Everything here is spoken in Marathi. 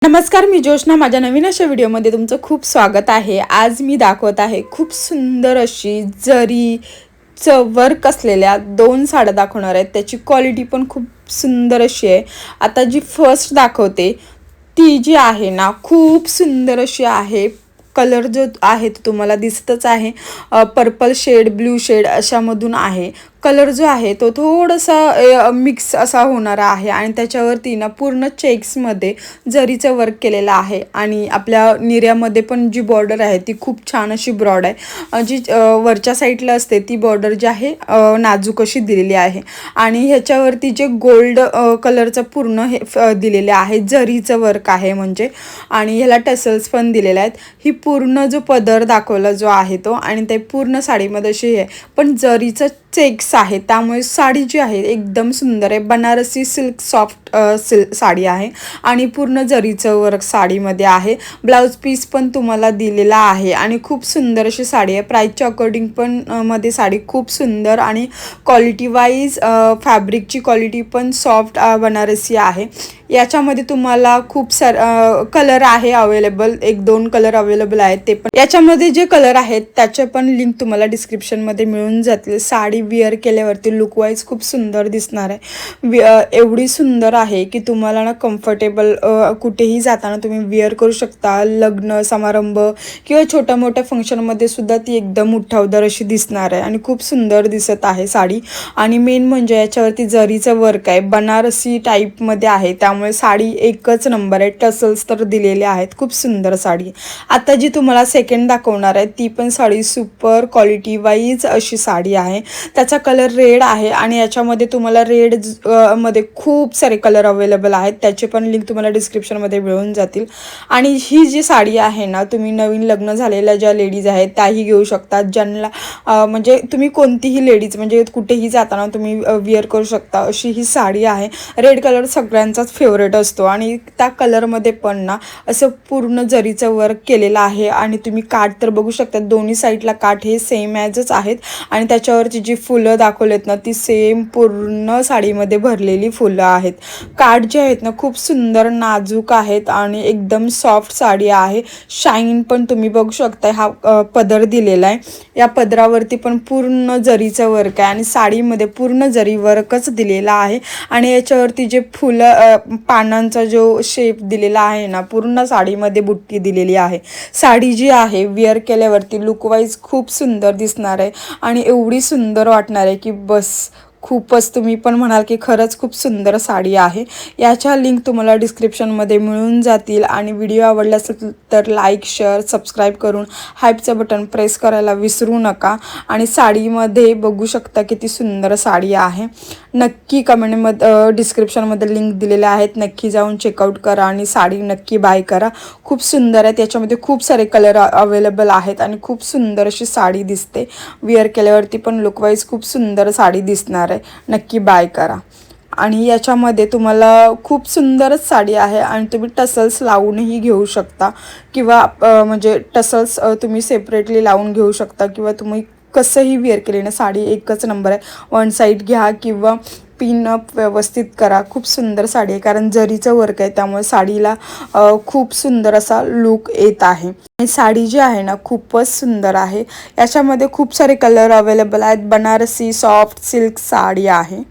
नमस्कार, मी जोशना. माझ्या नवीन अशा व्हिडिओमध्ये तुमचं खूप स्वागत आहे. आज मी दाखवत आहे खूप सुंदर अशी जरीचं वर्क असलेल्या 2 साड्या दाखवणार आहेत. त्याची क्वालिटी पण खूप सुंदर अशी आहे. आता जी फर्स्ट दाखवते ती जी आहे ना, खूप सुंदर अशी आहे. कलर जो आहे तो तुम्हाला दिसतच आहे. पर्पल शेड, ब्लू शेड अशामधून आहे. कलर जो आहे तो थोडासा मिक्स असा होणारा आहे आणि त्याच्यावरती ना पूर्ण चेक्समध्ये जरीचं वर्क केलेलं आहे. आणि आपल्या निर्यामध्ये पण जी बॉर्डर आहे ती खूप छान अशी ब्रॉड आहे. जी वरच्या साईडला असते ती बॉर्डर जी आहे नाजूक अशी दिलेली आहे. आणि ह्याच्यावरती जे गोल्ड कलरचं पूर्ण हे दिलेले आहे, जरीचं वर्क आहे म्हणजे. आणि ह्याला टसल्स पण दिलेले आहेत. ही पूर्ण जो पदर दाखवला जो आहे तो, आणि ते पूर्ण साडीमध्ये अशी आहे पण जरीचं चेक्स आहे, त्यामुळे साडी जी आहे एकदम सुंदर आहे. बनारसी सिल्क सॉफ्ट साडी आहे आणि पूर्ण जरीचं वर्क साडीमध्ये आहे. ब्लाऊज पीस पण तुम्हाला दिलेला आहे आणि खूप सुंदर अशी साडी आहे. प्राईसच्या अकॉर्डिंग पण मध्ये साडी खूप सुंदर आणि क्वालिटी वाईज फॅब्रिकची क्वालिटी पण सॉफ्ट बनारसी आहे. याच्यामध्ये तुम्हाला खूप कलर आहे अवेलेबल, 1-2 कलर अवेलेबल आहेत. ते पण याच्यामध्ये जे कलर आहेत त्याचे पण लिंक तुम्हाला डिस्क्रिप्शनमध्ये मिळून जातील. साडी विअर केल्यावरती लुकवाईज खूप सुंदर दिसणार आहे. एवढी सुंदर आहे की तुम्हाला ना कम्फर्टेबल कुठेही जाताना तुम्ही विअर करू शकता. लग्न समारंभ किंवा छोट्या मोठ्या फंक्शनमध्ये सुद्धा ती एकदम उठावदार अशी दिसणार आहे आणि खूप सुंदर दिसत आहे साडी. आणि मेन म्हणजे याच्यावरती जरीचं वर्क आहे, बनारसी टाईपमध्ये आहे, त्यामुळे साडी एकच नंबर आहे. टसल्स तर दिलेले आहेत. खूप सुंदर साडी. आता जी तुम्हाला सेकंड दाखवणार आहे ती पण साडी सुपर क्वालिटी वाईज अशी साडी आहे. त्याचा कलर रेड आहे आणि याच्यामध्ये तुम्हाला रेड मध्ये खूप सारे कलर अवेलेबल आहेत. त्याचे पण लिंक तुम्हाला डिस्क्रिप्शनमध्ये मिळून जातील. आणि ही जी साडी आहे ना, तुम्ही नवीन लग्न झालेल्या ज्या लेडीज आहेत त्याही घेऊ शकतात. ज्यांना म्हणजे तुम्ही कोणतीही लेडीज म्हणजे कुठेही जाताना तुम्ही विअर करू शकता अशी ही साडी आहे. रेड कलर सगळ्यांचाच फेवरेट असतो आणि त्या कलरमध्ये पण ना असं पूर्ण जरीचं वर्क केलेलं आहे. आणि तुम्ही काठ तर बघू शकता, दोन्ही साईडला काठ हे सेम ॲजच आहेत. आणि त्याच्यावरची जी फुलं दाखवलेत ना ती सेम पूर्ण साडीमध्ये भरलेली फुलं आहेत. काठ जे आहेत ना खूप सुंदर नाजूक आहेत आणि एकदम सॉफ्ट साडी आहे. शाईन पण तुम्ही बघू शकता. हा पदर दिलेला आहे, या पदरावरती पण पूर्ण जरीचं वर्क आहे आणि साडीमध्ये पूर्ण जरी वर्कच दिलेला आहे. आणि याच्यावरती जे फुलं पानांचा जो शेप दिलेला आहे ना, पूर्ण साडीमध्ये बुट्टी दिलेली आहे. साडी जी आहे विअर केल्यावरती लुकवाईज खूप सुंदर दिसणार आहे आणि एवढी सुंदर वाटणार आहे की बस खूपच. तुम्ही पण म्हणाल की खरंच खूप सुंदर साडी आहे. याच्या लिंक तुम्हाला डिस्क्रिप्शनमध्ये मिळून जातील. आणि व्हिडिओ आवडला असेल तर लाईक, शेअर, सबस्क्राईब करून हाईपचं बटन प्रेस करायला विसरू नका. आणि साडीमध्ये बघू शकता किती सुंदर साडी आहे. नक्की कमेंटमध्ये डिस्क्रिप्शनमध्ये लिंक दिलेल्या आहेत, नक्की जाऊन चेकआउट करा आणि साडी नक्की बाय करा. खूप सुंदर आहे. त्याच्यामध्ये खूप सारे कलर अवेलेबल आहेत आणि खूप सुंदर अशी साडी दिसते. विअर केल्यावरती पण लुकवाईज खूप सुंदर साडी दिसणार आहे. नक्की बाय करा. आणि याच्यामध्ये तुम्हाला खूप सुंदरच साडी आहे आणि तुम्ही टसल्स लावूनही घेऊ शकता किंवा म्हणजे टसल्स तुम्ही सेपरेटली लावून घेऊ शकता किंवा तुम्ही कसंही विअर केले ना साडी एकच नंबर आहे. वन साईड घ्या किंवा पिन अप व्यवस्थित करा. खूप सुंदर साडी आहे कारण जरीचं वर्क आहे, त्यामुळे साडीला खूप सुंदर असा लुक येत आहे. आणि साडी जी आहे ना खूपच सुंदर आहे. याच्यामध्ये खूप सारे कलर अवेलेबल आहेत. बनारसी सॉफ्ट सिल्क साडी आहे.